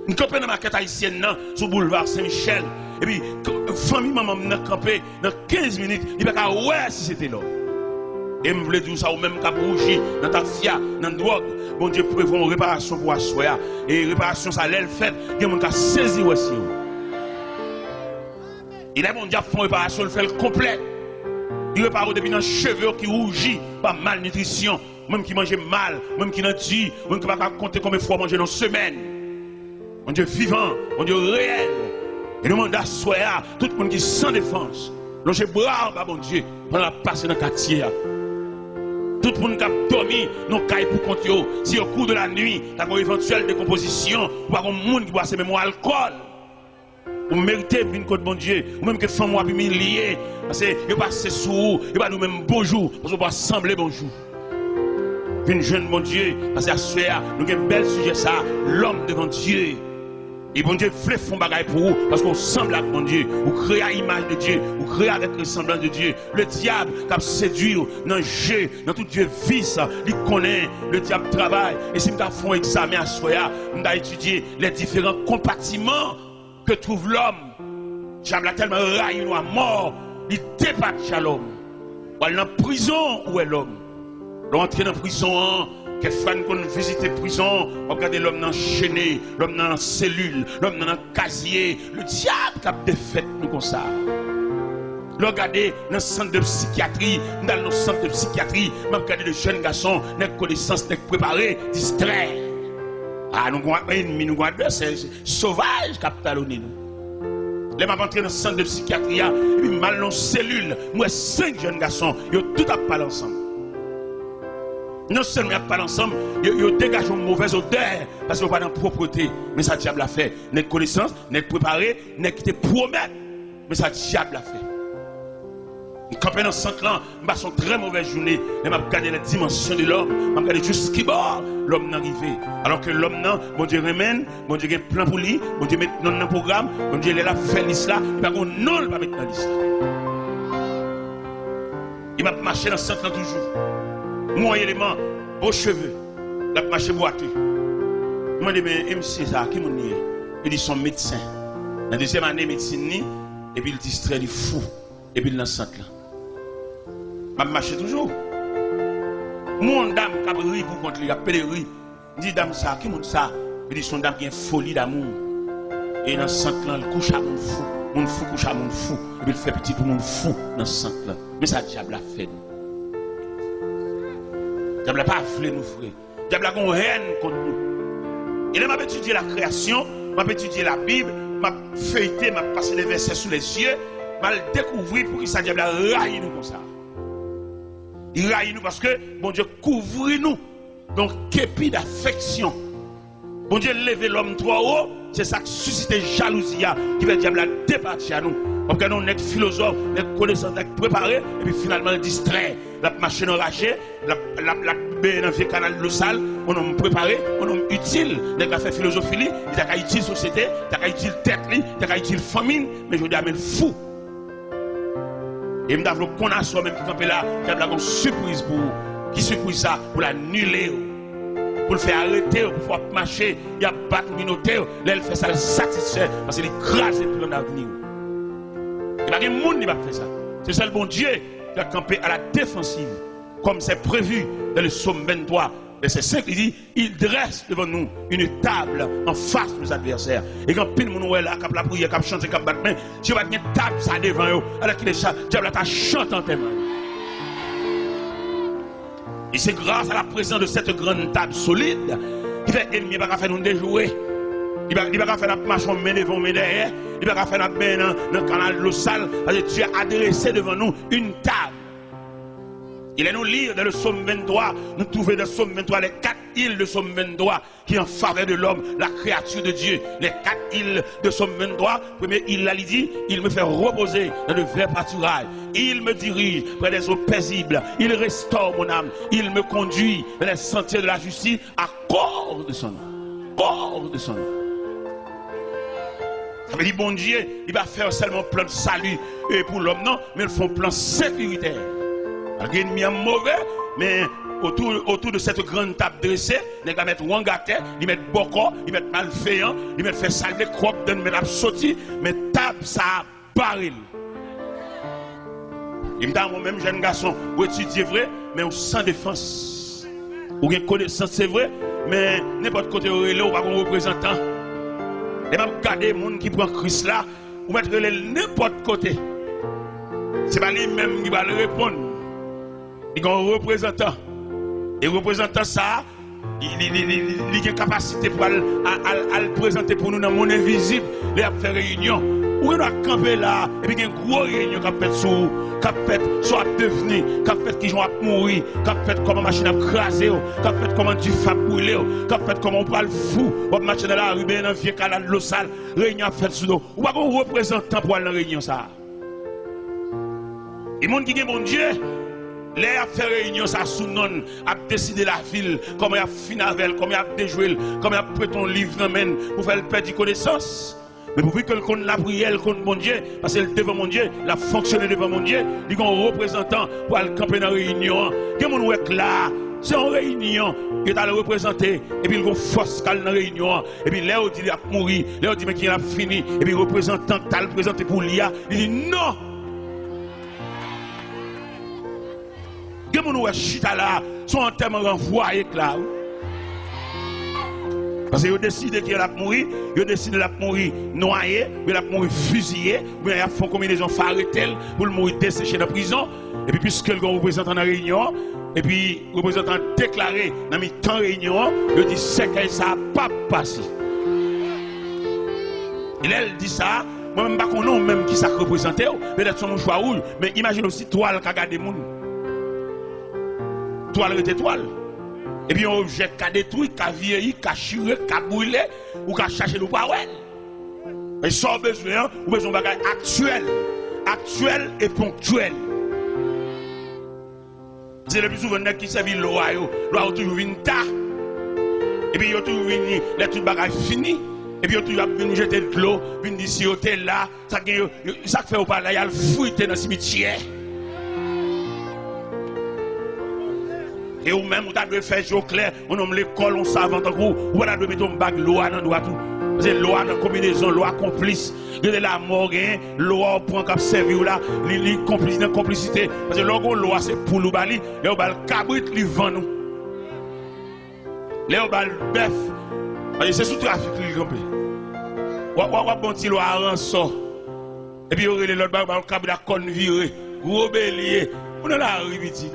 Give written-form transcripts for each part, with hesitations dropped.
Nous campons dans la maquette haïtienne, sur le boulevard Saint-Michel. Et puis, famille maman m'a campé dans 15 minutes. Il n'y a pas ouais si c'était là. Et je voulais dire ça, ou même qu'à rougi, dans ta fia, dans la drogue. Bon Dieu prévoit une réparation pour assoya. Et réparation, ça l'est fait. Il y a des gens qui saisi aussi. Il est bon Dieu fait une réparation, il fait le complet. Il répare depuis dans les cheveux qui rougit par malnutrition. Même qui mange mal, même qui n'a dit, même qui ne va pas compter combien de fois manger dans une semaine. Mon Dieu vivant, mon Dieu réel. Et nous demandons à soya, tout le monde qui est sans défense. Donc j'ai bras, mon Dieu, pour la passer dans le quartier. Tout le monde qui a dormi, nous caille pour compter. Si au cours de la nuit, il y a une éventuelle décomposition, ou pas un monde qui boit ce même alcool. Vous méritez une côte bon Dieu, ou même que femme ou humilié, parce que vous passez sous vous, vous pas nous même bonjour, parce que vous sembler bonjour. Une jeune bon Dieu, parce que nous avons un bel sujet ça, l'homme devant Dieu. Et bon Dieu fait fond bagaille pour vous, parce qu'on semble avec bon Dieu, vous créez à l'image de Dieu, vous créez avec le semblant de Dieu. Le diable qui a séduit dans le jeu, dans tout Dieu vice, il connaît, le diable travaille. Et si nous avons fait un examen à Soya, nous avons étudié les différents compartiments que trouve l'homme. Diable a tellement raillé à mort, il dépasse l'homme. Ou elle est en prison, où est l'homme? L'entrée dans la prison, que fan qu'on visite la prison, regardez l'homme enchaîné, l'homme dans la cellule, l'homme dans le casier, le diable qui a défait nous comme ça. Regardez dans le centre de psychiatrie, dans le centre de psychiatrie, regardez les jeunes garçons, les connaissances, les préparés, distraits. Ah, nous avons un ennemi, nous avons un adversaire sauvage qui a talonné nous. Les m'a rentré dans le centre de psychiatrie, et puis mal dans la cellule, moi 5 jeunes garçons, ils ont tout à parler ensemble. Non seulement ils parlent ensemble, ils dégagent une mauvaise odeur parce qu'ils n'ont pas de propreté. Mais ça, diable l'a fait. N'est connaissance, n'est préparé, n'est qui te promet. Mais ça, diable l'a fait. Nous campons dans 5 ans, nous passons une très mauvaise journée. Mais je regarde les dimensions de l'homme. Je regarde jusqu'à bord l'homme n'arrive. Alors que l'homme, mon Dieu remène, mon Dieu a un plan pour lui, mon Dieu met dans le programme, mon Dieu il a fait l'isla, il va non, il va mettre dans l'isla. Il va marcher dans 5 ans toujours. Mon élément, beaux cheveux, la marche boiteux. Je me dis, mais MC, ça, qui m'en est? Il dit, son médecin. La deuxième année, médecine, et puis il distrait, il fou, et puis il est dans le centre. Je marche toujours. Mon dame, qui a ri pour contre lui, il a appelé ri. Il dit, dame, ça, qui m'en ça? Il dit, son dame qui a une folie d'amour. Et dans le centre, il couche à mon fou. Mon fou couche à mon fou. Et puis il fait petit pour mon fou dans le centre. Mais ça, diable a fait. Le diable n'a pas afflé nous, frères. Le diable a une haine contre nous. Il m'a étudié la création, m'a étudié la Bible, m'a feuilleté, m'a passé les versets sous les yeux, m'a découvert pour que ça diable a raillé nous comme ça. Il raille nous parce que bon Dieu couvre nous. Donc, képi d'affection. Bon Dieu lève l'homme trop haut, c'est ça qui suscite jalousie qui va le diable départir à nous. Parce que nous sommes philosophes, nous connaissons, nous préparés, et puis finalement distrait. La machine enragée, la dans le canal de salle, on a préparé, on a utile. Nous avons fait philosophie, nous avons utile société, nous avons utile tête, nous avons utile famine, mais je dis à me fou. Et nous avons qu'on a soi même qui campé là, nous avons une surprise pour vous. Qui surprise ça? Pour l'annuler. Pour le faire arrêter, pour pouvoir marcher, il y a pas de communauté, là il fait ça, il satisfait, parce qu'il écrase le plan d'avenir. Il n'y a pas de monde qui va faire ça. C'est ça le bon Dieu qui a campé à la défensive, comme c'est prévu dans le psaume 23, verset 5, il dit, il dresse devant nous une table en face de nos adversaires. Et quand pile mon est là, quand la prière, quand chante, quand battre main, Dieu va tenir une table ça devant eux, alors qu'il est diable t'a chanté en tes mains. Et c'est grâce à la présence de cette grande table solide qui fait l'ennemi va faire nous déjouer. Il va pas faire la marche en main devant, main derrière. Il va pas faire la main dans le canal de l'eau sale. Parce que Dieu a adressé devant nous une table. Il est nous lire dans le psaume 23, nous trouvons dans le psaume 23 les 4 îles de psaume 23 qui en faveur de l'homme, la créature de Dieu. Les 4 îles de psaume 23, première île là, il dit, il me fait reposer dans le vert pâturage. Il me dirige près des eaux paisibles. Il restaure mon âme. Il me conduit dans les sentiers de la justice à cause de son nom. Cause de son nom. Ça veut dire, bon Dieu, il va faire seulement plan de salut pour l'homme, non, mais il faut un plan sécuritaire. Il y a un mauvais, mais autour de cette grande table dressée, ils vont mettre Wangate, ils mettent Boko, ils mettent Malfeyan, ils mettent faire salver crop, ils mettent sorti, mais table ça baril. Il me dit moi-même jeune garçon, pour étudier vrai, mais sans défense. Ou bien connaissance c'est vrai, mais n'importe côté où il est, ou pas un représentant. Et même regarder les gens qui prennent Christ là, ou mettre n'importe côté. Ce n'est pas lui-même qui va le répondre. Il y a un représentant. Et le représentant, ça, il a une capacité pour le présenter pour nous dans le monde invisible. Il a fait réunion. Ou il a campé là, et puis il y a une grosse réunion qui a fait sur, qui a fait soit devenir, qui a fait qui vont mourir, qui a fait comment machine a crasé, qui a fait comment tu fais brûler, qui a fait comment on parle fou, on marche dans la rue, dans un vieux canal de l'eau sale, réunion a fait sur nous. Ou pas qu'on représentant pour aller dans la réunion ça. Et les gens qui ont mon Dieu, les a fait réunion ça sous non, a décidé la ville, comment il a fini avec, comment il a déjoué, comment il a pris ton livre pour faire le perdre connaissance. Mais pour que le la prière contre mon Dieu, parce que devant mon Dieu, il a fonctionné devant mon Dieu, il y a un représentant pour aller camper dans la réunion. Il y a un gens là, c'est une réunion, il est allé représenter, et puis il y a une force dans la réunion, et puis là, il dit qu'il a mouru, là, il dit qu'il a fini, et puis le représentant qui a présenté pour l'IA, il dit non. Il y a des gens qui chita là, sont en termes renvoyés là. Parce qu'ils ont décidé qu'il a mourir, ils ont décidé qu'il a mourir noyé, il a mourir fusillé, ils ont fait une combinaison farretelle pour le mourir desséché dans la prison. Et puis, puisque le représentant dans la réunion, et puis le représentant déclaré dans le temps de réunion, il dit c'est que ça n'a pas passé. Et là, elle dit ça, moi-même, je ne sais pas même qui ça représente, peut-être son choix rouge, mais imagine aussi toile qui a gardé les gens. Toile est étoile. Et puis un objet qui a détruit, qui a vieilli, qui a chiré, qui a brûlé, ou qui a cherché le power. Mais sans besoin, ou besoin de bagage actuel. Actuel et ponctuel. C'est le plus souvent qui servent l'eau, l'eau toujours vient tard. Et puis il y a toujours venu, les tout bagage fini. Et puis il y a toujours venu jeter de l'eau, venu d'ici au tel là, ça fait au pas là, il y a le fruité dans le cimetière. Et ou même, on doit faire jour clair, on nomme l'école, on savant en gros, ou on doit mettre un bague l'eau dans le tout. C'est l'eau dans combinaison, l'eau complice. Il y a la mort, l'eau prend comme servir là, les complices dans complicité. Parce que l'eau c'est pour nous bali, l'eau bal cabrit, li vend nous. L'eau bal bœuf. C'est sous trafic li campé. Ou bon petit l'eau à rançon. Et puis il y a l'autre bal cabrit à conne viré, gros bélier. On a la rue petite.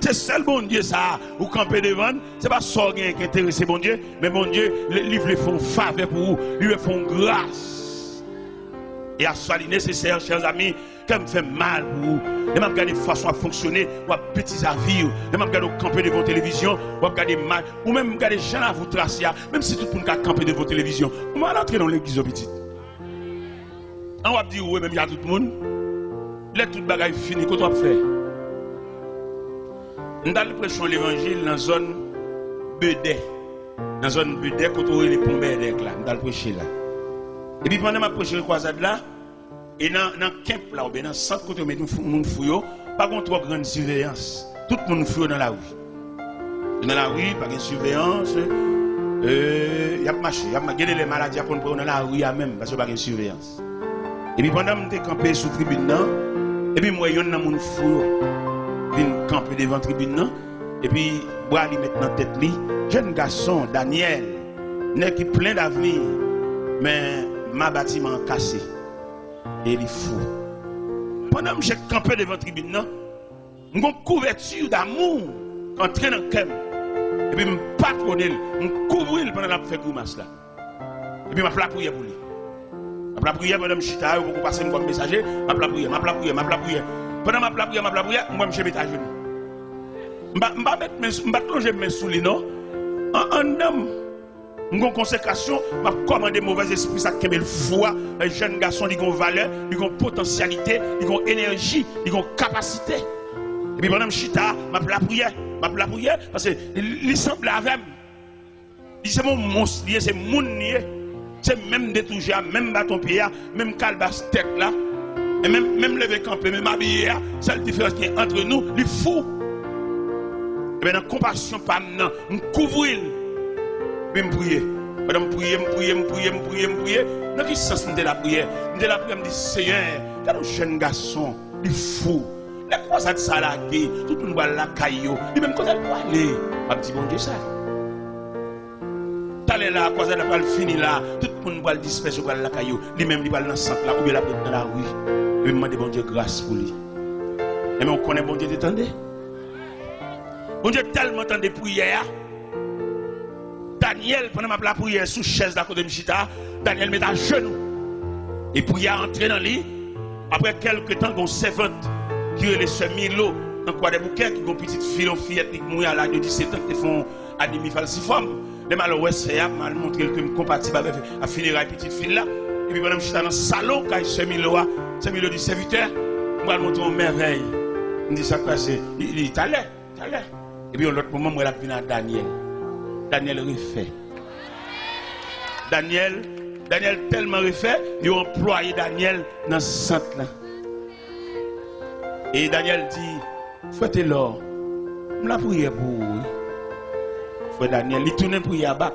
C'est seul bon Dieu ça, ou camper devant, c'est pas ça qui intéresse bon Dieu, mais bon Dieu, il veut faire faveur pour vous, il veut faire grâce. Et à ce nécessaire, chers amis, quand me fait mal pour vous, et même regarder façon à fonctionner, ou à petits à vivre, et même regarder camper devant la télévision, ou à regarder mal, ou même regarder gens à vous tracer, même si tout le monde a campé devant la télévision, on va entrer dans l'église au petit. On va dire, oui, même il y a tout le monde, là tout le bagage fini, qu'est-ce qu'on va faire? Nous allons prêcher l'évangile dans la zone Bedé. Dans la zone Bedé, quand on a les pompes là, nous allons prêcher là. Et puis pendant que je prêche le croisade là, et dans le camp là, ou bien dans le centre, quand on met tout le monde fouillé, pas de trop grande surveillance. Tout le monde fouillé dans la rue. Dans la rue, pas de surveillance. Il y a marché, il y a les maladies qu'on prend dans la rue même, parce qu'il n'y a pas de surveillance. Et puis pendant que je campé sous la tribune, et puis moi, il y a un monde fouillé. Vient camper devant la tribune, et puis, bras lui mettre dans la tête, jeune garçon, Daniel, n'est qui plein d'avenir, mais ma bâtiment cassé, et il est fou. Pendant que j'ai campé devant la tribune, j'ai une couverture d'amour, entré dans le cœur, et puis je patronne, je couvre pendant la faire grimace là. Et puis je fais la prière pour lui. Je fais la prière pendant que je suis là, pour passer une bonne messager, je fais la prière, je fais la prière. Pendant ma prière, moi je vais me mettre à genoux. Je vais plonger mes souliers, non? En homme, une consécration, je vais commander mauvais esprit, ça qui le foi. Les jeunes garçons, ils ont valeur, ils ont potentialité, ils ont énergie, ils ont capacité. Et puis pendant que je suis là, je vais la prière, parce que ils semblent avec moi. C'est mon monstre, c'est mon nier. C'est même détouché, même bâton pied, même calebasse tête là. Et même lever camper, même habiller, seule différence qui est entre nous, les fous. Et bien, dans la compassion, pas maintenant, je couvre. Puis je prie. Pendant que je prie. Dans quel sens de la prière? De la prière, je me dis, Seigneur, quand un jeune garçon, il est fou. La quoi ça de salaguer, tout le monde va la caillou. Et même quand elle va aller, je me dis, bon Dieu, ça. T'allais là, quoi ça n'a pas fini là, tout le monde va le disperser pour la caillou. Lui-même, il va dans le centre là, ou bien dans la rue. Et je me demande, bon Dieu, grâce pour lui. Et mais on connaît bon Dieu, t'entendez? Bon Dieu, tellement tant de prières. Daniel, pendant ma prière sous chaise d'à côté de Michita, Daniel met à genoux. Et puis il a entré dans le lit. Après quelques temps, on servante qui est le sœur Milo, dans quoi des bouquets, qui ont une petite fillette qui mouille à l'âge de 17 ans, qui font anémie falciforme. Les malheureux, c'est mal montré que je suis compatible avec la funéraille petite fille là. Et puis pendant que je suis dans le salon, quand sœur Milo dit serviteur, je vais montrer une merveille. Je dis ça quoi c'est. Il dit, t'allais. Et puis, à l'autre moment, je vais à Daniel. Daniel refait. Daniel tellement refait, il a employé Daniel dans ce centre-là. Et Daniel dit, faites l'or. Je la prière pour vous. Frère Daniel, il tourne pour y abac.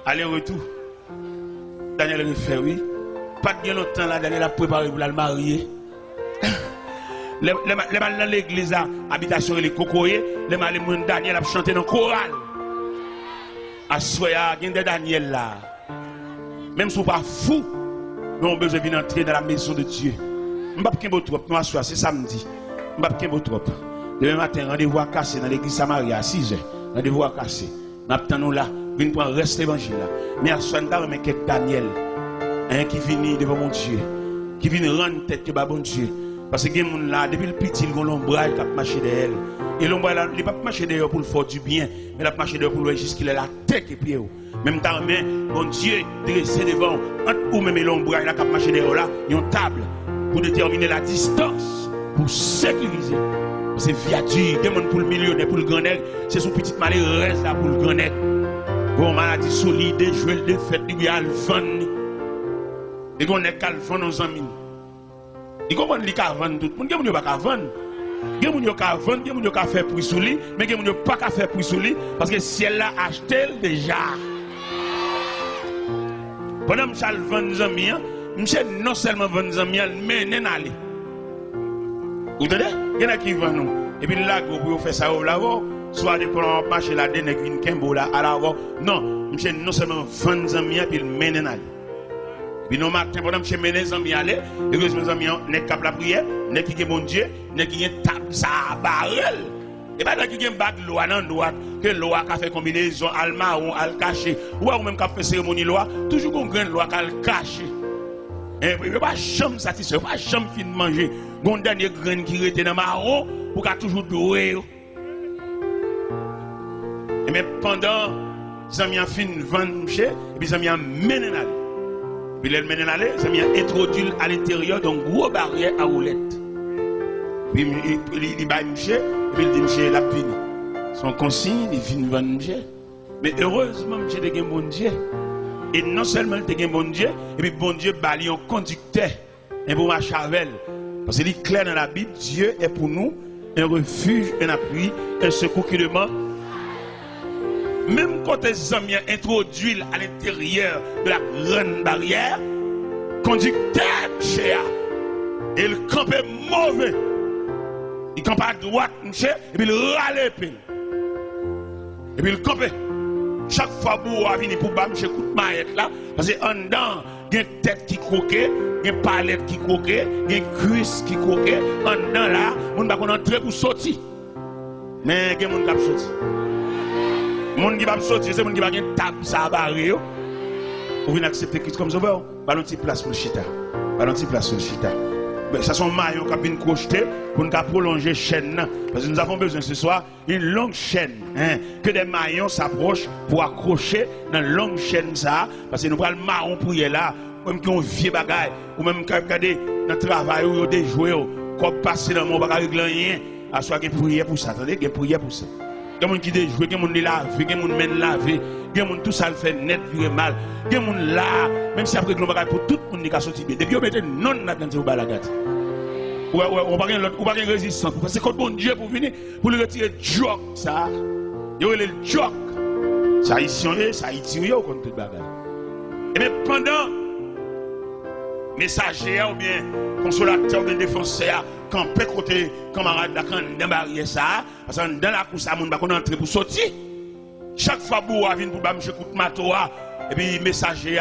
Aller-retour. Daniel refait, oui. Pas de bien longtemps là, Daniel a préparé pour le marier. Les mal dans l'église, habitation et les cocoyers, les mal Daniel a chanté dans le choral. À soya, il y a des Daniel là. Même si vous pas fou, nous avons besoin de entrer dans la maison de Dieu. Je ne vais pas trop, nous assoir, c'est samedi. Je ne vais pas trop. Demain matin, rendez-vous à casser dans l'église Samaria à 6h. Rendez-vous à casser. Nous attendons là, venez prendre reste l'évangile là. Mais à soir, nous avons quelques Daniel qui vient devant mon Dieu, qui vient rendre tête que bon Dieu. Parce que les gens là, depuis le petit, ils ont l'ombrage qui a marché derrière. Et l'ombrage là, il n'a pas marché derrière pour le faire du bien, mais il a marché derrière pour le jusqu'il a la tête et pied. Même temps, bon Dieu, dressé devant, entre ou même l'ombrage là qui a marché derrière là, il y a une table pour déterminer la distance, pour sécuriser. C'est viature, il y a des gens pour le millionnaire, pour le grand nègre, c'est son petit malheur reste là pour le grand nègre. Bon, maladie solide, jouer de fête, il y a le vent. Et qu'on est qu'à le vent aux amis. Il comprend qu'il y a vendre tout le monde, il n'y a pas vendre. Il y a des gens vendre, il y a des gens faire prix sous lui, mais il n'y a pas qu'à faire prix sous lui parce que si elle l'a acheté déjà. Pendant que je vends des amis, je non seulement vendre des amis, mais je aller. Vous entendez? Il y en a qui vendent nous. Et puis là, vous faites ça au lavo, soit de prendre un marché là, de une kembo là, à l'avant. Non, je non seulement vendre des amis, puis je aller. Puis nous matin pendant que je mène les amis aller, et que mes amis n'est cap la prière, n'est qui est mon Dieu, n'est qui est table ça barrel. Et pas qui est bague loi dans droite, que loi a fait combinaison al marron al caché, ou même qu'a fait cérémonie loi, toujours qu'on graine loi qu'al caché. Et puis pas jamais satisfait, pas jamais fin de manger. Gon dernier graine qui était dans marron pour qu'a toujours doué. Et mais pendant les amis fin vendre chez, et puis les amis mène aller. Puis elle mène aller, ça m'a introduit à l'intérieur d'une grosse barrière à roulette. Puis il va monsieur, et puis il dit monsieur la fini. Son consigne, il finit de monsieur. Mais heureusement, monsieur de bon Dieu. Et non seulement il de bon Dieu, et puis bon Dieu bali un conducteur, et pour ma chavel. Parce qu'il est clair dans la Bible, Dieu est pour nous un refuge, un appui, un secours qui demande. Même quand les amis introduisent à l'intérieur de la grande barrière, conducteur cher, il campe mauvais. Il campe à droite, monsieur, et puis il râle épée. Et puis il campe. Chaque fois que vous venez pour battre, monsieur, coup de maillette là, parce qu'en dedans, il y a une tête qui croquait, il y a une palette qui croquait, il y a une cuisse qui croquait. En dedans là, on ne va pas entrer pour sortir. Mais il y a des gens qui va sortir. Les gens qui va sortir, c'est les gens qui va gagner table, ça barré. Vous venez accepter Christ comme ça, ballon de place pour le chita. Ballon de place pour le chita. Ça sont maillons qui viennent crocheter pour nous prolonger la chaîne. Parce que nous avons besoin ce soir d'une longue chaîne. Que des maillons s'approchent pour accrocher dans une longue chaîne. Ça, parce que nous prenons le marron pour y aller là. Même qui ont vieux bagaille. Ou même qui ont dans le travail où ils ont des jouets. Comme passer dans mon bagage rien. À soit qu'ils prient pour ça. Attendez, qu'ils prient pour ça. Il y a des gens qui déjouent, il y a des gens qui lavent, il y a des gens qui mènent laver, il y a des gens tout ça le fait net, virer mal. Il y a des gens là, même si après que l'on va pour tout le monde qui a sorti bien. Depuis on mette non là dans le balagat. On va pas de résistance. Parce que quand bon Dieu pour venir, pour le retirer joke, ça. Il y a le joke. Ça ici, ça ici, contre toute bagarre. Et bien pendant messager ou bien consolateur ou bien défenseur, quand peut côté camarade là, quand dans barrière ça, parce que dans la course, ça, on va entrer pour sortir. Chaque fois que vous venez pour monsieur coup de marteau, et puis messager,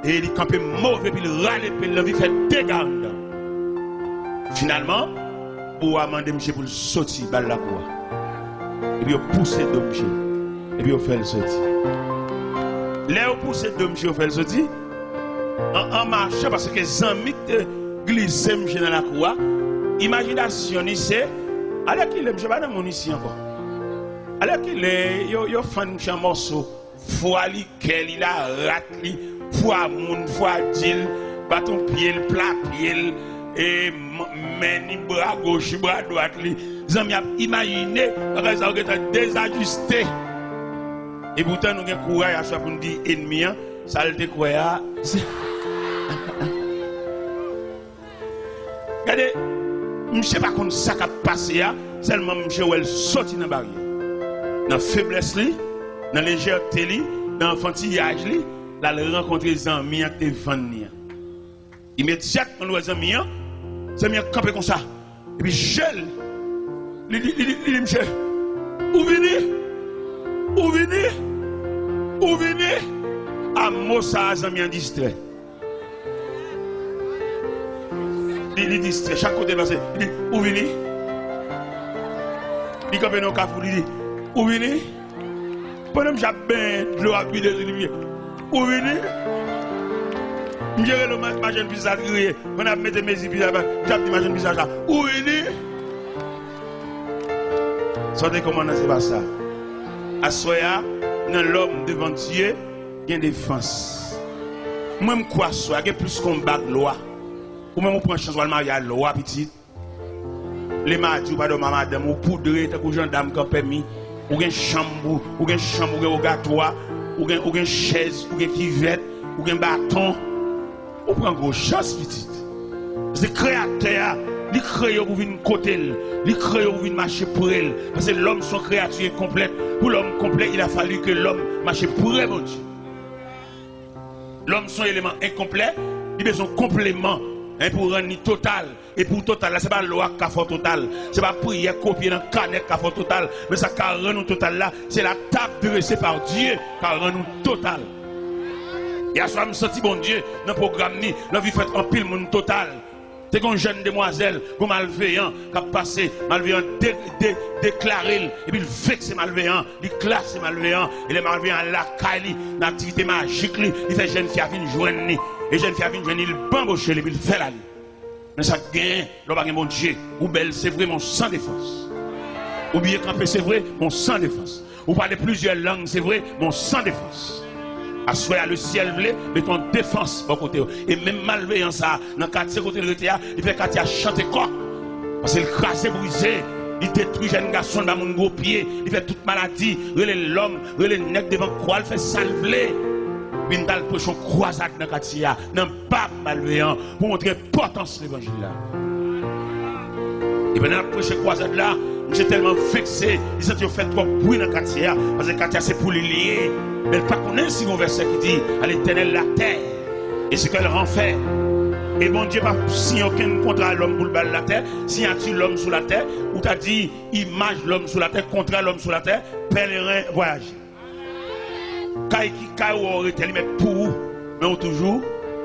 et il campe mauvais, puis il râle, puis il fait dégâts. Finalement, vous avez demandé monsieur pour sortir dans la cour. Et puis vous poussez de monsieur. Et puis vous faites le sortir. Là, vous poussez de monsieur, vous faites le sortir. En marchant, parce que les amis glissent monsieur dans la cour. Imagination, c'est. Alors qu'il est, monsieur, pas dans mon ici encore. Alors qu'il est, il a fait un morceau. Foi li, quel il a raté, foi moun, foi dil, bâton pied, plat pied, et meni bras gauche, bras droite. Les amis ont imaginé, ça aurait été désajusté. Et pourtant, nous avons courage à chaque fois pour nous dire ennemi, ça le découvert. Regardez, je ne sais pas comment ça a passé, seulement je vais sortir dans la barrière. Dans la faiblesse, dans la légèreté, dans l'enfantillage, là, il rencontre les amis qui te vendent. Immédiatement, les amis, les amis campent comme ça. Et puis, gel. Il dit, monsieur, où venez? Où venez? Où venez? À Mossa, les amis en distrait. Il dit, chaque côté passé. Il dit, où venez? Il campe dans le cafou, il dit, où venez? Pendant que j'ai de l'eau à piler, où venez? Je vais le ma jeune visage grillé. On a mis mes yeux, j'ai dit ma jeune visage là. Où venez? Sortez comment c'est pas ça. À Soya, dans l'homme devant Dieu, il y a une défense. Même quoi, il y a plus qu'on bat de loi. Ou même on prend chance de marier à loi, petite. Les mardis, pas de madame, ou poudré, t'as que gendarme qui a permis. Ou une chambre, ou un gâteau, ou une chaise, ou une cuvette, ou un bâton. On prend gros chance, petite. C'est le créateur, il crée pour venir côté, il crée pour venir marcher pour elle. Parce que l'homme, son créature est complète. Pour l'homme complet, il a fallu que l'homme marche pour elle, mon Dieu. L'homme, son élément incomplet, il a besoin de complément. Pour rendre total. Et pour total, ce n'est pas loi qui a fait total. Ce n'est pas prière copier dans le canet qui a fait total. Mais ça qui a rendu total là, c'est la table dressée par Dieu qui a rendu total. Il y a soit me senti bon Dieu dans le programme, dans la vie faite en pile monde total. C'est une jeune demoiselle, comme malveillant, qui a passé, malveillant déclaré, et puis il vexe malveillant, il classe malveillant, et les malveillants la caille, l'activité magique, il fait jeune fille à venir joindre, et jeune fille à venir joindre, il bamboche, et puis il fait la vie. Mais ça gagne, l'homme a mon Dieu, ou belle, c'est vrai, mon sans défense. Ou bien camper, c'est vrai, mon sans défense. Ou parler plusieurs langues, c'est vrai, mon sans défense. Assoya le ciel blé, mais ton défense bon côté. Et même malveillant ça, dans le quartier côté de l'État, il fait quartier chanter quoi. Parce qu'il crasse brisé, il détruit jeune garçon dans mon gros pied, il fait toute maladie, il l'homme, il nègre devant quoi, il fait salver. Puis il a le prochain croisade dans le quartier, dans le pape malveillant, pour montrer l'importance de l'évangile là. Et pendant la prochaine croisade là, j'ai tellement vexé, ils ont fait trop bruit dans le quartier, parce que le quartier c'est pour les lier. Mais elle ne connaît pas si un verset qui dit à l'Éternel la terre et ce qu'elle rend fait. Et bon Dieu n'a pas signé aucun contrat à l'homme pour le bal de la terre, signature l'homme sous la terre, ou t'as dit image l'homme sous la terre, contrat l'homme sous la terre, pèlerin voyage. Kaï qui kaï ou aurait été mettre pour vous, mais on toujours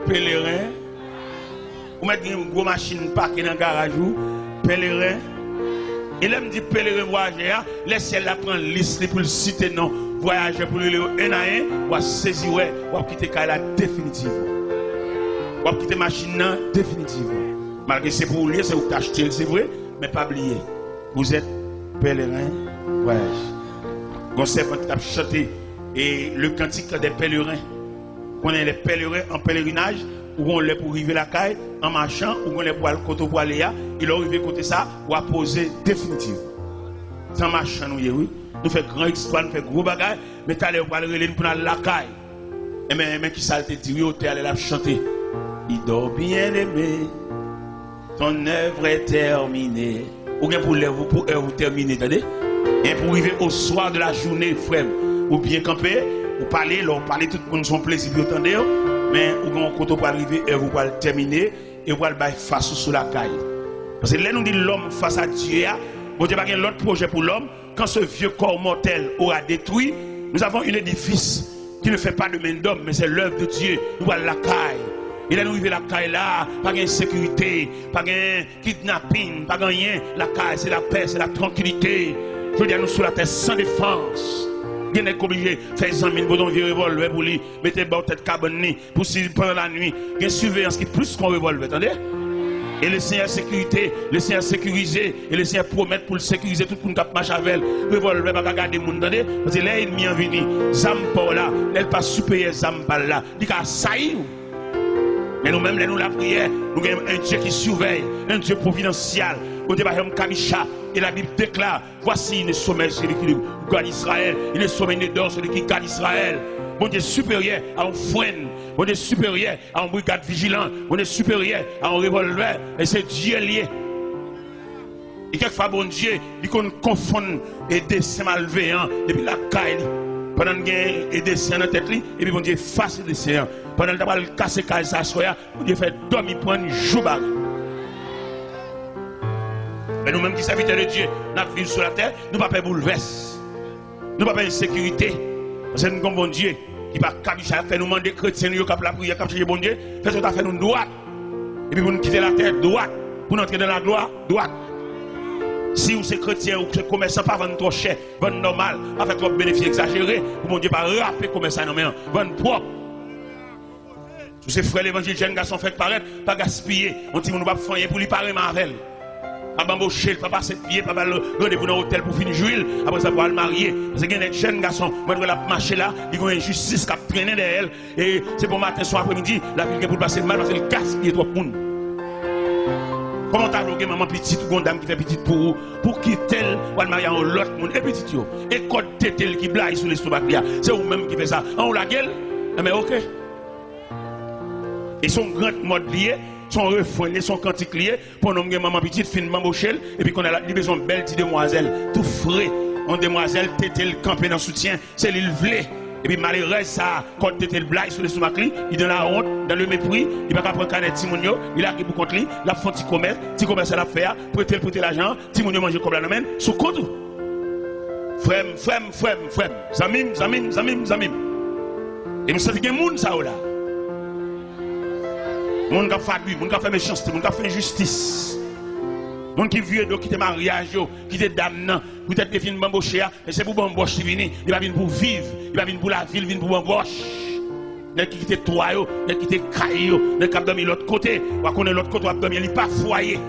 pèlerin. Ou mettre une grosse machine parquée dans le garage, pèlerin. Et là, me dit pèlerin voyageur, laissez la prendre liste pour le citer non. Voyager pour le un à un, ou saisir, ou quitter Kaila définitivement. Ou quitter machine définitivement. Malgré c'est pour lui, c'est vous t'acheter, c'est vrai, mais pas oublier. Vous êtes pèlerin voyage. Gon servant qui t'a chanté et le cantique des pèlerins. On est les pèlerins en pèlerinage, ou on les pour arriver la caille en marchant, ou on les pour aller côté pour aller là, il a arrivé côté ça, ou à poser définitivement. Sans marchant, oui. Nous faisons grand exploit, nous faisons gros bagages, mais tu allais pour aller pour la caille. Et mais qui ça te dit, oui, tu allais la chanter. Il dort bien aimé, ton œuvre est terminée. Ou bien pour l'œuvre, pour œuvre terminée, attendez. Et pour arriver au soir de la journée, frère, ou bien camper, ou parler, tout le monde son plaisir, vous entendez, mais quand on va arriver, œuvre va terminer, et on va le faire face sur la caille. Parce que là, nous dit l'homme face à Dieu, bon Dieu n'a pas l'autre projet pour l'homme. Quand ce vieux corps mortel aura détruit, nous avons un édifice qui ne fait pas de main d'homme, mais c'est l'œuvre de Dieu. Nous allons la caille. Et là, nous arrivons la caille là, pas de sécurité, pas de kidnapping, pas de rien. La caille, c'est la paix, c'est la tranquillité. Je veux dire, nous sur la terre sans défense. Vous n'êtes pas obligé de faire des amis, vous avez un revolver pour lui, mettez votre tête cabane, pour si pendant la nuit, il y a une surveillance qui est plus qu'un revolver, attendez? Et le Seigneur sécurité, le Seigneur sécurisé, et le Seigneur promet pour le sécuriser tout le monde qui marche avec le revolver, pas garder le monde, attendez? Parce que là, il est venu, Zampa là, elle pas supérieur Zampa là, il a sailli. Mais nous-mêmes, nous la prière, nous avons un Dieu qui surveille, un Dieu providentiel. Au débat, Kamisha, et la Bible déclare, voici le sommet celui qui garde Israël, il est sommet d'or celui qui garde Israël. Bon Dieu supérieur à un frein, bon Dieu supérieur à un brigade vigilant, bon Dieu supérieur à un revolver, et c'est Dieu lié. Et quelquefois, bon Dieu, il confond et dessin malveillant, depuis la caille. Pendant qu'il y a des dessin dans la tête, et puis bon Dieu face le dessin. Pendant qu'il a cassé le caille, ça soit, bon Dieu fait dormir pour un jour. Mais nous-mêmes qui sommes serviteurs de Dieu, nous vivons sur la terre, nous ne pouvons pas bouleverser. Nous ne pouvons pas insécurité. Parce que nous avons bon Dieu qui va faire nous demander chrétiens, nous avons la prière, nous avons bon Dieu, fait ce qu'on a fait nous droite. Et puis pour nous quitter la terre droite, pour entrer dans la gloire droite. Si vous êtes chrétien ou commerçant, pas vendre trop cher, vendre normal, pas faire trop de bénéfices exagérés, pour mon Dieu, pas rappeler commerçant, non mais vendre propre. Tous ces frères l'évangile, jeunes garçons fait paraître, pas gaspiller. On dit, on ne va pas faire pour lui parler avec elle. Pas bamboucher, pas passer de pied, pas rendez-vous dans l'hôtel pour finir jouer, après ça pour le marier. Parce qu'il y a des jeunes garçons, moi je vais marcher là, ils ont une justice qui a traîné derrière elle. Et c'est pour matin, soir, après-midi, la ville qui pour passer mal parce qu'elle gaspille trop de monde. Comment t'as bloqué maman petite ou dame qui fait petite pour quitter elle ou le marier en l'autre monde et petite yo. Et quand t'es qui blague sur l'estomac là, c'est vous-même qui fait ça. En la gueule, mais ok. Et son grand mode lié, son refrain, son cantique lié, pour nous maman petite fin mambochelle, et puis qu'on a besoin de belle petite demoiselle, tout frais, en demoiselle, t'étais campé dans le soutien, c'est l'île vlé. Et puis malheureux ça, quand t'étais le blague sur le stomac, il donne la honte, dans le mépris, il va pas prendre canet Timonio, il a qui pour contre lui, il a fait un petit commerce à l'affaire, prêter l'argent, Timonio mange comme la nommène, sous compte. Frère, zamim. Et me sens qu'il y a des gens ça là. Moun qui fait abus, moun qui fait méchanceté, moun qui fait injustice. Moun qui vieux qui te mariage, qui te dame, peut-être que fin bambocher, et c'est pour bamboche qui vient, il va venir pour vivre, il va venir pour la ville, il vient pour bamboche. N'est qui te toi, n'est qui te caillou, n'est qui dormi l'autre côté, ou qu'on est l'autre côté, ou dormi, il pas foyer.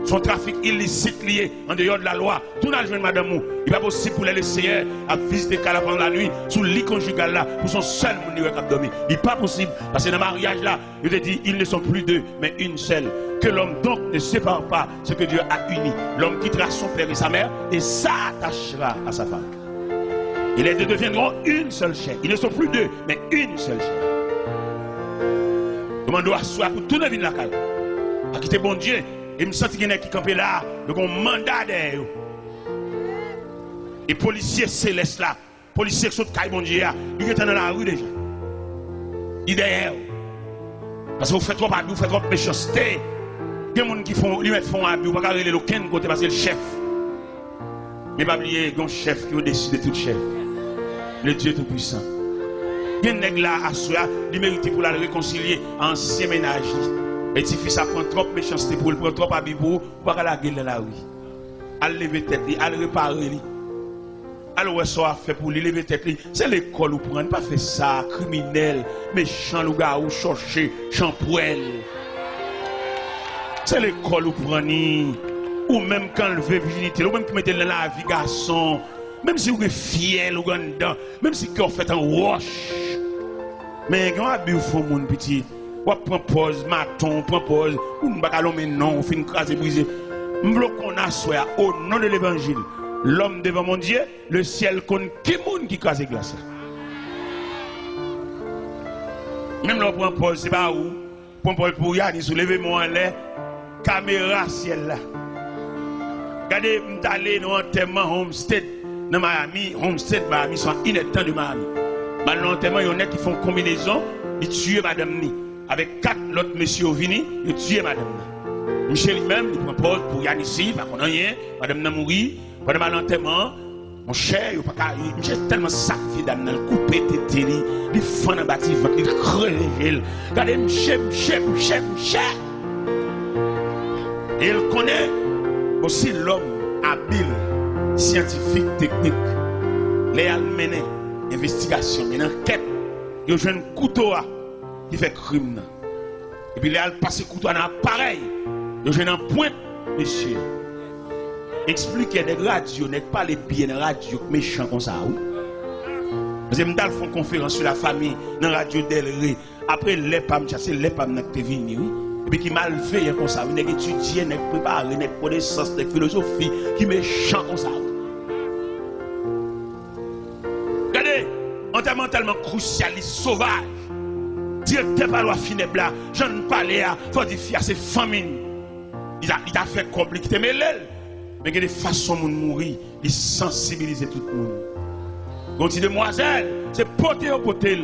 Son trafic illicite lié en dehors de la loi. Tout n'a joué madame mou. Il n'est pas possible pour les laisser à visiter Kala pendant la nuit, sous le lit conjugal là, pour son seul monde qui a dormi. Il n'est pas possible. Parce que dans le mariage là, je te dis, ils ne sont plus deux, mais une seule. Que l'homme donc ne sépare pas ce que Dieu a uni. L'homme quittera son père et sa mère et s'attachera à sa femme. Et les deux deviendront une seule chair. Ils ne sont plus deux, mais une seule chair. Comment doit asseoir pour tout le vie de la caille. À quitter bon Dieu. Et me sens qu'il y en a qui campent là, donc on mandat derrière. Et policiers célestes là, policiers qui sont de bon Dieu, ils sont dans la rue déjà. Ils derrière. Parce que vous faites trop abus, vous faites trop méchanceté. Il y a des gens qui font abus, vous ne pouvez pas regarder aucun côté parce que c'est le chef. Mais pas oublier, il y a un chef qui est au-dessus de tout chef. Le Dieu Tout-Puissant. Il y a des gens là à soi, ils méritent pour la réconcilier en ancien ménage. Et si fils prend trop de méchanceté pour le prendre trop habillé pour pas la gueule dans la rue. Al lever tête, al réparer. Alors ça fait pour lui lever tête, c'est l'école où prendre pas fait ça criminel, méchant le gars ou chercher champoel. C'est l'école où prendre ou même quand le veut virginité, ou même qui mettait dans la vie garçon, même si vous êtes fier ou dedans, même si vous fait un wash. Mais quand vous faites mon petit ou prend pause, maton, prend pause, ou ne pas mais non, on fait une crase brisée. M'bloquons à soi au nom de l'évangile. L'homme devant mon Dieu, le ciel compte qui monde qui crase glace. Même là, prend pause, c'est pas où. Prend pause pour y aller, soulevez-moi en l'air. caméra ciel là. Regardez, je suis allé dans l'enterrement Homestead dans Miami. Homestead, Miami, sont inactants de Miami. Dans l'enterrement, il y en a qui font combinaison, ils tuent madame Ni. Avec 4 autres messieurs venus, ils tuent madame Ni. Michel lui-même, il prend pause pour Yann ici, pas qu'on a rien, madame n'a mouru. Pendant l'enterrement, mon cher, il j'ai tellement sacrifié dans le coupé de télé, il fend dans bâtiment, il crève. Regardez, Michel. Et il connaît aussi l'homme habile, scientifique, technique. Les mené investigation, une enquête. Il y a un couteau qui fait crime. Et puis il a passé couteau dans l'appareil. Il y a un point, monsieur. Expliquez des radios, n'est pas les bien de radio méchants comme ça. Parce que je fais une conférence sur la famille dans la radio d'Elré. Après, les pam, c'est les pam qui sont venus. Et puis qui mal fait comme ça. Vous n'avez étudié, n'avez préparé, n'avez connaissance, n'avez philosophie, qui méchant comme ça. Regardez, enterrement tellement crucialiste, sauvage. Directeur par loi funèbre là, je ne parlais à, faut dire à ses familles. Il a fait compliquer, mais l'aile. Mais il y a des façons de mourir, de sensibiliser tout le monde. Quand tu demoiselle, c'est poter au potel.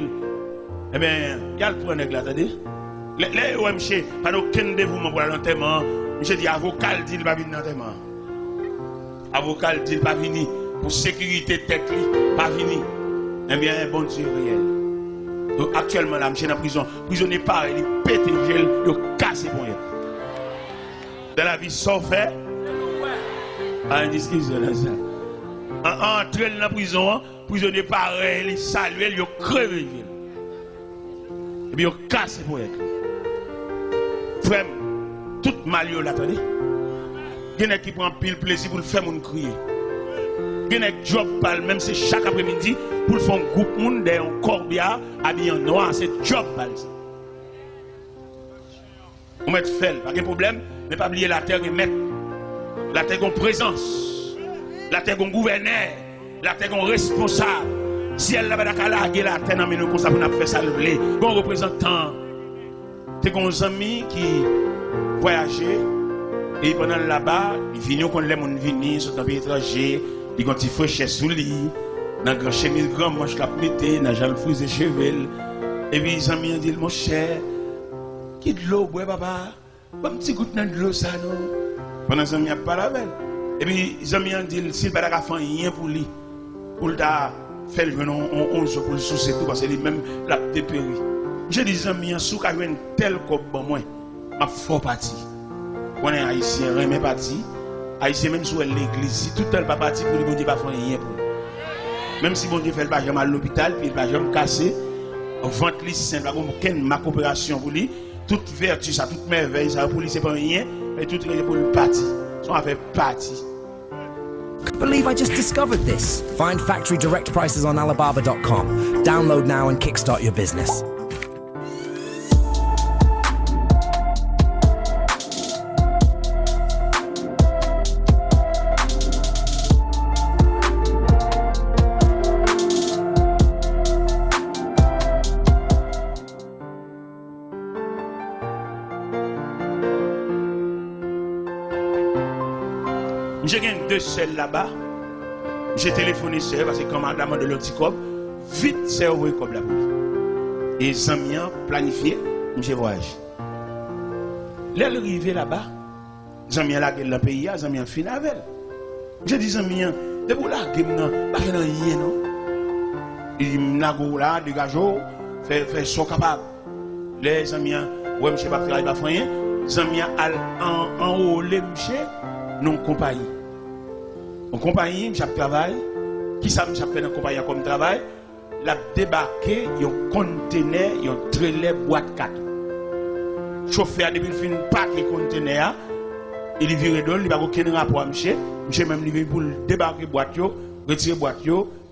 Eh bien, il y a le point de là, attendez. Les OMG, pas aucun dévouement pour l'enterrement. Je dis, avocat dit, il va venir dans l'enterrement. Avocat dit, il va venir. Pour sécurité tête, pas venir. Eh bien, bon Dieu réel. Donc, actuellement, là, je suis dans la prison. Prisonnier pareil, il pète le gel, il casse pour rien. Dans la vie, sauf fait. Ah, une discussion là, ça. Entrer dans la prison, prisonnier pareil, il salue, il crève. Et puis, il casse pour elle. Frère, tout mal, là, attendez. Il y en a qui prend pile plaisir pour le faire mon crier. Il y en a qui job pal, même c'est chaque après-midi, pour le faire un groupe monde en corbia, habillé en noir, c'est job pal. On met fait, pas de problème, mais pas oublier la terre et mettre. La terre est présence, la terre est gouverneur, la terre est responsable. Si elle n'a pas de la terre, nous comme ça pour faire ça lever. Bon représentant, c'est un ami qui voyageait et pendant là-bas, il vient quand les gens viennent sur un pays étranger, il ont des fraîcheurs sous lit, dans grand chemise grand manche la pété, dans jambe frisé cheveux. Et puis les amis ont dit mon cher, qui de l'eau bois papa, un petit goutte de l'eau ça non. Pendant que les amis parlé avec elle. Et puis les amis ont dit s'il n'a pas fait rien pour lui, pour faire le jeune 11 jours pour le soucier tout parce que lui-même l'a dépéri. J'ai des amis en sous qui ont un tel comme moi, ma fort parti. On est haïtien, remet parti. Haïtien même sur l'église, si tout le temps pas parti pour lui, bon Dieu pas faire rien pour lui. Même si bon Dieu fait le bagage à l'hôpital, puis le bagage cassé, ventre lui simple, ma coopération pour lui, toute vertu, ça, toute merveille, ça pour lui c'est pas rien, mais tout est pour le parti. Ça on fait partie. Believe I just discovered this. Find factory direct prices on Alibaba.com. Download now and kickstart your business. J'ai gagné 2 selles là-bas. J'ai téléphoné seul parce que commandement de l'Anticop, vite c'est ouvert comme la police. Et les amis ont planifié, j'ai voyagé. Là, arrivé là-bas, les amis ont lagué dans le pays, les amis ont fini avec elle. J'ai dit, les amis, de vous laguer, pas de rien, non. Ils m'ont là, dégagez, fait sont capables. Les amis, ouais, monsieur, pas travailler, pas rien. Les amis ont enrôlé, monsieur, non compagnie. En compagnie, je travaille. Qui ça, je fais dans la compagnie comme travail? La débarqué, un conteneur, un trailer boîte 4. Chauffeur, depuis qu'il finit pas le conteneur, il vire d'eau, il n'y a aucun rapport à monsieur. Monsieur même livré pour débarquer boîte, retirer boîte,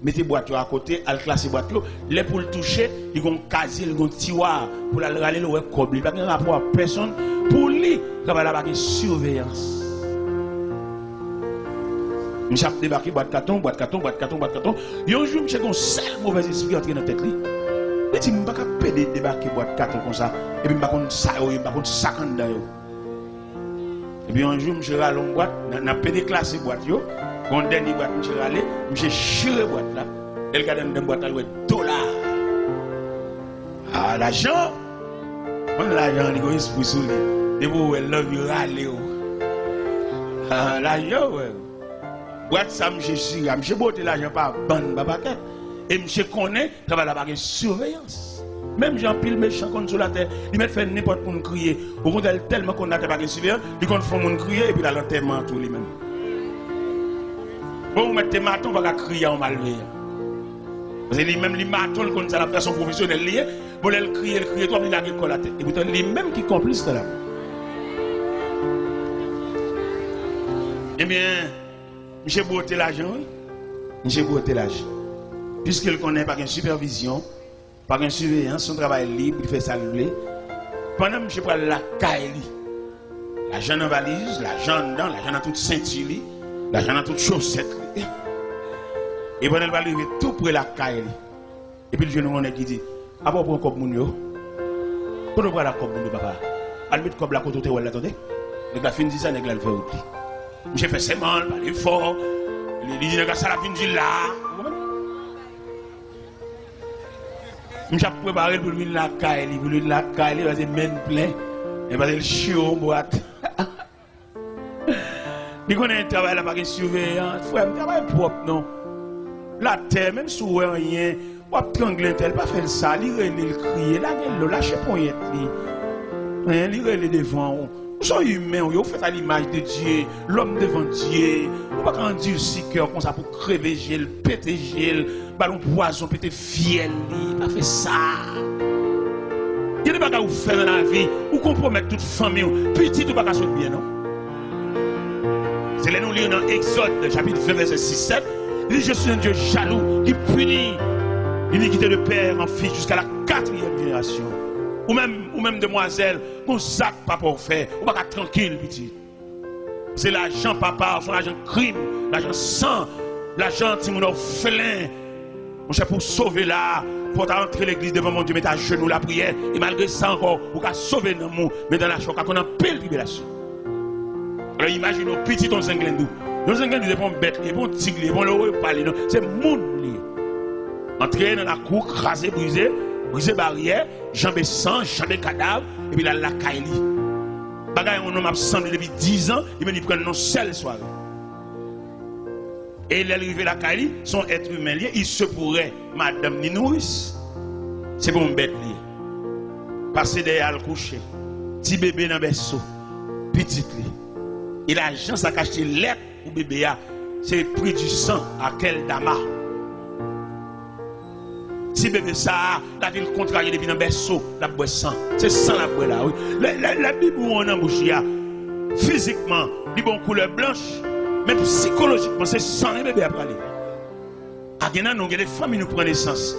mettre boîte à côté, al classer boîte. Les pour le toucher, ils vont caser, ils vont tiroir pour la râler le cob. Il n'y a pas de rapport à personne. Pour lui, il va y avoir une surveillance. Je suis débarqué, boîte carton. Il y a un jour, j'ai un seul mauvais esprit entré dans la tête. Il dit, je ne peux pas débarquer boîte carton comme ça. Et puis, je ne peux pas ça. Et puis un jour, je suis allé en boîte, on a pété classé boîte. Quand on dernier boîte, je suis allé, je suis chiré boîte là. Elle regarde dans boîte là, $. Ah, l'argent. Moi, l'argent, il est pour soulever. Et vous, elle love you, râler. Ah, l'argent, ouais. Boîte ça, je suis, je botte l'argent par bande, papa. Et je connais, ça va la bague surveillance. Même Jean pile méchant contre sur la terre, il met fait n'importe quoi crier. Au contraire, tellement qu'on a pas surveillance, il compte faire mon crier et puis la l'enterrement tout lui-même. Bon, vous mettez maton, on va crier en malveillant. Parce que lui-même, les matons, comme ça, la façon professionnelle liée, pour le crier, toi, il a une la tête. Et pourtant, lui-même qui complice de là. Eh bien, M. Beauté l'argent, M. Beauté l'argent. Puisqu'il connaît pas une supervision, pas une surveillance, son travail libre, il fait ça libre. Pendant que je prends la caille, l'argent dans valise, l'argent dedans, l'argent dans toute ceinture, l'argent dans toute chaussette. Et pendant qu'il va arriver tout près la caille. Et puis le jeune homme qui dit, ah bon, pour un cop moun yo, pour nous prendre la cop moun yo, papa. Al mettre cop la côté où elle l'attendait. Le gars fin dit ça, le gars le fait oublier. J'ai fait ses mains, parler fort. Il dit, le gars ça la fin dit là. J'ai préparé pour lui la caille, pour lui la caille, il va se mettre plein. Il va se chiot en boîte. Il connaît un travail là, pas de surveillance. Frère, un travail propre, non. La terre, même si vous n'avez rien, vous avez trangler tel, pas faire ça, il le crier, là, il lâche pour y être. Il le devant. Vous sommes humains, vous faites à l'image de Dieu, l'homme devant Dieu. Vous ne pouvez pas dire si cœur comme ça pour crever gel, péter gel, ballon poison, péter fiel. Pas fait ça. Il y a des bagages que vous faites dans la vie, vous compromettez toute famille, petit ou pas qu'à sauter bien, non? C'est là nous lisons dans Exode, chapitre 20, verset 6-7. Il dit, je suis un Dieu jaloux qui punit l'iniquité de père en fils jusqu'à la 4e génération. Ou même demoiselle, qu'on sac pas pour faire, ou pas tranquille, petit. C'est l'argent papa, son l'argent crime, l'argent sang, l'argent si mon orphelin. Mon cher, pour sauver là, pour entrer l'église devant mon Dieu, mettre à genoux la prière, et malgré ça encore, pour sauver dans nous, mais dans la choc, qu'on a pile libération. Alors imaginez, petit ton zinglendou. Nos zinglendou, c'est pas bête, c'est pas tigre, c'est pas le parler, c'est moun lié. Entrer dans la cour, craser, briser barrière, jambes sang, jambes cadavre, et puis la caille. Bagay on m'a semblé depuis 10 ans, il me dit prendre non seule soirée. Et il est arrivé la caille, son être humain lié, il se pourrait, madame ni nourrice. C'est pour une bête lié. Passer derrière le coucher, petit bébé dans le berceau, petit lié. Et l'argent, ça cache les lettres pour bébé, c'est le prix du sang à quel dama. Si bébé ça, la ville contrariée depuis dans le berceau, la boîte sang. C'est sang la boîte là, oui. La Bible où on a bouché, physiquement, il bon couleur blanche, mais psychologiquement, c'est sang les bébés à parler. À Guénan, nous avons des familles nous prennent naissance.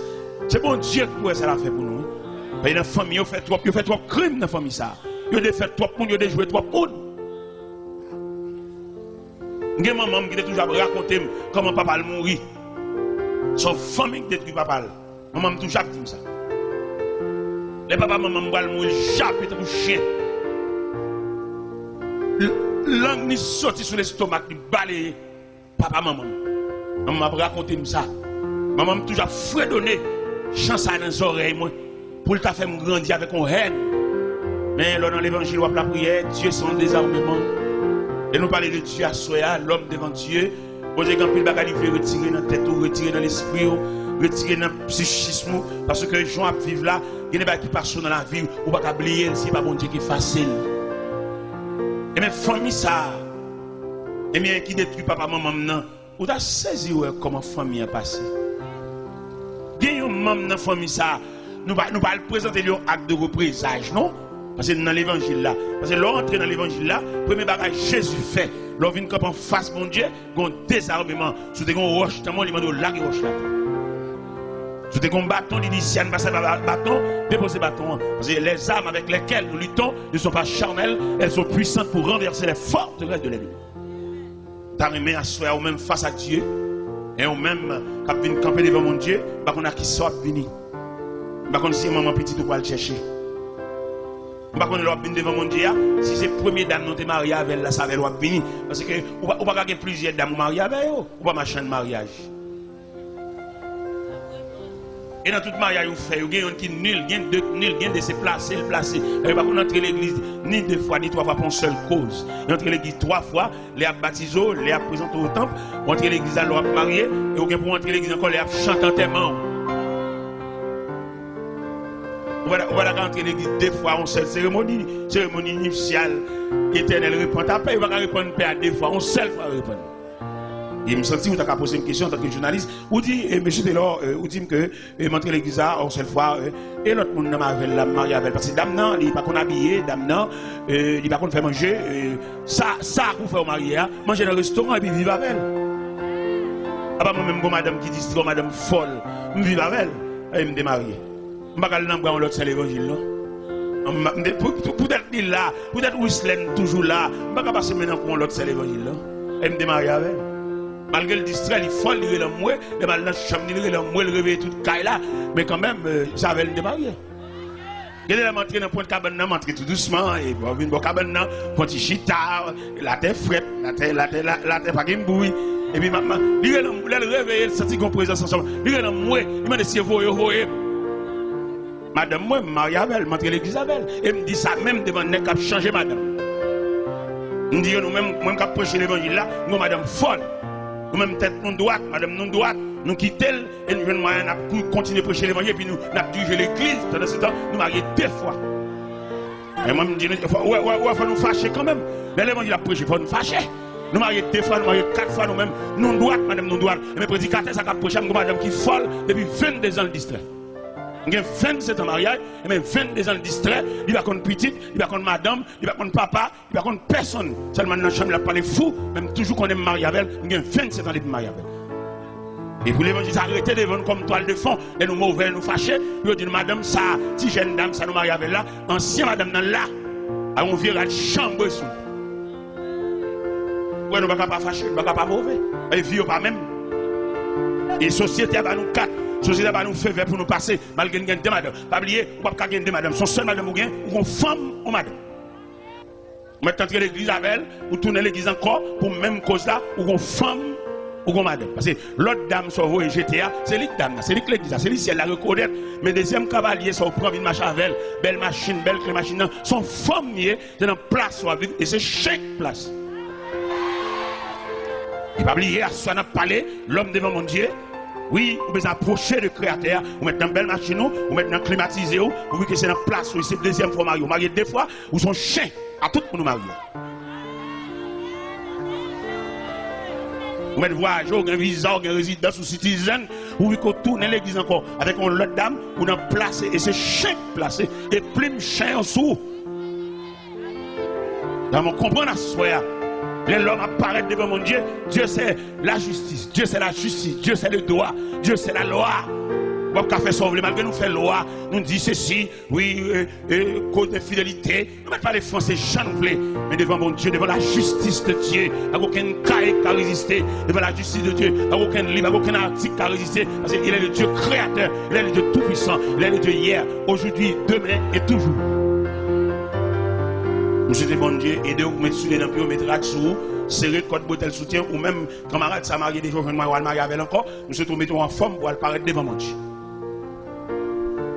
C'est bon Dieu qui pourrait ça la faire pour nous. Parce que dans la famille, il fait trop crimes dans la famille ça. Il a fait trop monde, il a joué trop monde. J'ai maman qui a toujours raconté comment papa a mouru. Son famille qui détruit papa. Maman m'a toujours dit ça. Les papas, maman m'a mourir, jappé comme chien. Langue ni sorti sur l'estomac, ni balayé. Papa, maman. Maman m'a raconté ça. Maman m'a toujours fredonné, chance dans les oreilles, pour le faire grandir avec une haine. Mais là, dans l'évangile, la prière, Dieu sans désarmement. Et nous parlons de Dieu à soi, l'homme devant Dieu. Vous avez un peu de bagages qui retirer dans la tête, retirer dans l'esprit, retirer dans le psychisme. Parce que les gens vivent là, il y a des bagages qui passent dans la vie, ou pas oublier, c'est pas bon Dieu qui est facile. Et mes familles, ça, et bien qui détruit papa, maman, non. Vous avez saisi comment la famille a passé. Il y a un membre dans la famille, ça, nous ne pas présenter un acte de représage, non? Parce que dans l'évangile là, parce que l'entrée dans l'évangile là, premier bagage Jésus fait, l'on vient en face mon Dieu, un désarmement, sous des roches, tellement il m'a dit la roche là. Sous des bâtons, il dit si on passe bâton, déposez bâton. Parce que les armes avec lesquelles nous luttons ne sont pas charnelles, elles sont puissantes pour renverser les forteresses de l'ennemi. T'as remis à soi ou même face à Dieu, et ou même quand on vient camper devant mon Dieu, on a qui sort venir. On si maman petite ou pas le chercher. On va connaître l'op devant mon Dieu. Si c'est première dame non t'es marié avec la ça va l'op venir parce que on va gagner plusieurs dames mariées avec eux. On va marcher de mariage. Et dans tout mariage, vous faites, vous avez qui nul, vous avez de se placer, le placer. Vous ne pouvez pas entrer l'église ni 2 fois, ni 3 fois pour une seule cause. Vous entrez l'église 3 fois, les a baptisés, les a présentés au temple, vous entrez l'église à l'eau marié, et vous pouvez pour entrer l'église encore, les a chanté en témoin. Vous allez rentrer l'église 2 fois, une seule cérémonie nuptiale, éternelle, répondre à paix, vous allez répondre paix à 2 fois, une seule fois répondre. Et je me sens que tu as posé une question en tant que journaliste. Vous dites, monsieur Taylor, vous dites que montrer l'église une seule fois, et l'autre monde n'a pas la mariée avec. Parce que dame, non, il n'est pas qu'on habillé, dame, non, il n'est pas qu'on fait manger. Ça, vous fait au marié, manger dans le restaurant et puis vivre avec elle. Ah bah, moi-même, madame qui dit, madame folle, je vis avec elle, et je me démarie. Je ne vais pas aller dans l'autre, c'est l'évangile, non? Peut-être là, peut-être Whistler toujours là, je ne vais pas passer maintenant pour l'autre, c'est l'évangile, non? Et je me démarie avec elle. Malgré le distrait, il est folle, il est là, il est dans la chambre, il est là, il réveille toute caille là, mais quand même, ça avait le démarrer. Il est là, montré dans le point de cabane, montré tout doucement, et bon, il y a cabane, point chita, la terre frette, la terre pas de bouille, et puis maman, il est là, il réveille, il sent qu'on présence ensemble, il est là, il m'a dit si vous voyez. Madame, moi, Marie-Abel, montré l'église Abel, et me dit ça même devant le nez qui a changé madame. Nous disons nous-mêmes, moi, qui a prêché l'évangile là, nous, madame folle. Nous-mêmes, tête non droite, madame non droite, nous quittons et nous venons à continuer à prêcher l'évangile, puis nous dirigeons l'église. Pendant ce temps, nous marions 2 fois. Et moi, je me dis, il faut nous fâcher quand même. Mais l'évangile a prêché, il faut nous fâcher. Nous marions 2 fois, nous marions 4 fois nous-mêmes, non droite, madame non droite. Et mes prédicateurs, ça a prêché, madame qui est folle depuis 22 ans de distrait. Il y a 27 ans de mariage, et même 22 ans de distrait, il va contre petite, il va contre madame, il va contre papa, il va contre personne. Seulement dans la chambre, il a parlé fou, même toujours qu'on aime marier avec elle, il y a 27 ans de mariage avec elle. Et pour l'évangile, arrêtez de vendre comme toile de fond, et nous mauvais, nous fâcher, il dit madame, ça, si jeune dame, ça nous marie avec là, ancien madame dans là, on vient à la chambre sous. Ouais, nous ne pouvons pas fâcher, nous ne pouvons pas mauvais, et vieux pas même. Et société va nous 4. Société va nous faire pour nous passer, malgré nous avons madame. Pas oublier, on ne peut pas gagner 2 madame. Son seul madame ou bien, ou une femme ou madame. Maintenant, entrer l'église avec elle, ou tourner l'église encore, pour même cause là, ou une femme ou une madame. Parce que l'autre dame, sur vous et GTA, c'est l'autre dame, c'est l'église, c'est l'église, elle la reconnaît. Mais deuxième cavalier, ça prend une machine avec elle, belle machine, belle clé machine, son femme, c'est dans place où vivre, et c'est chaque place. Et pas oublier, à ce qu'on a parlé, l'homme devant mon Dieu. Oui, vous pouvez approcher le Créateur, vous mettez dans une belle machine, vous mettez dans climatisé, vous voyez que c'est dans place, c'est la deuxième fois marié. Vous mariez 2 fois, vous sont chiens à tout le monde marié. Vous mettez voyage, vous avez un visa, vous avez une résidence ou citizen, vous voyez qu'on tourne l'église encore avec une autre dame, vous avez placé, et c'est chien placé, et plein de chiens en dessous. Dans mon comprendre à soi. L'homme apparaît devant mon Dieu. Dieu c'est la justice. Dieu c'est la justice. Dieu c'est le droit. Dieu c'est la loi. Bon, qu'a fait sauver, malgré nous fait loi, nous dit ceci, oui, cause de fidélité. Nous ne mettons pas les Français, j'en oublie. Mais devant mon Dieu, devant la justice de Dieu, il n'y a aucun cas qui a résisté. Devant la justice de Dieu, il n'y a aucun livre, il n'y a aucun article qui a résisté. Parce qu'il est le Dieu créateur, il est le Dieu tout-puissant, il est le Dieu hier, aujourd'hui, demain et toujours. Nous sommes bon Dieu, aidez-vous pour mettre sur les lampes, mettre là dessous, serrer code bouteille soutien, ou même camarade, ça marié des jours, je vais marier avec encore, nous sommes mettons en forme pour apparaître devant mon Dieu.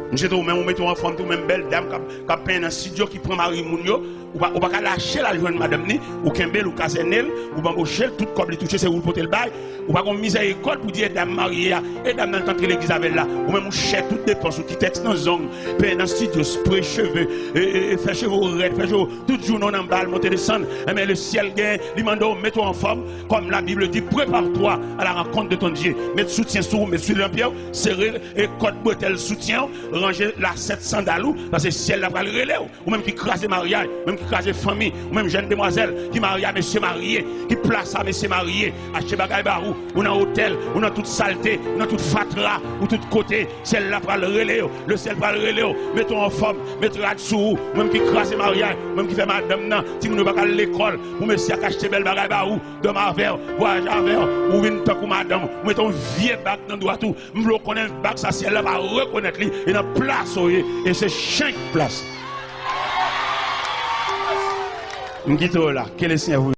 Nous sommes même mettons en forme, tout même belle dame qui a peint dans un studio qui prend Marie Mounio, ou pas lâcher la jointe madame ni, ou Kembel ou Casenel, ou bambocher, tout comme les toucher, c'est où pour le bail, ou pas comme miséricorde pour dire dame mariée, et dame dans le temps que l'église avait là, ou même ou cher toutes dépenses, ou qui texte dans zone, peint dans studio, spray cheveux, et faire cheveux raides, faire cheveux, tout jour non en balle, monter descendre, mais le ciel gagne, l'imando, mets-toi en forme, comme la Bible dit, prépare-toi à la rencontre de ton Dieu, mets soutien sur vous, mets sur l'empire, serrer, et code bretelle soutien, ranger la 7 sandales, parce que le ciel la va le relais, ou même qui crase mariage, même qui crase famille, ou même jeune demoiselle qui marie à monsieur marié, qui place à monsieur marié, acheter bagaille barou, ou dans hôtel, ou dans toute saleté, ou dans toute fatra, ou tout côté, celle là va le relais, le ciel va le relais, mettons en forme, mettons là-dessous, même qui crase mariage, même qui fait madame nan, si nous ne pas à l'école, ou monsieur qui acheter belle bagaille barou, de ma verre, voyage à verre, ou une tant que madame, mettons vieux bac dans droit tout, nous connaissons bac, ça ciel là va reconnaître lui, et dans place, et c'est chaque place. Je quitte là. Quel est le Seigneur vous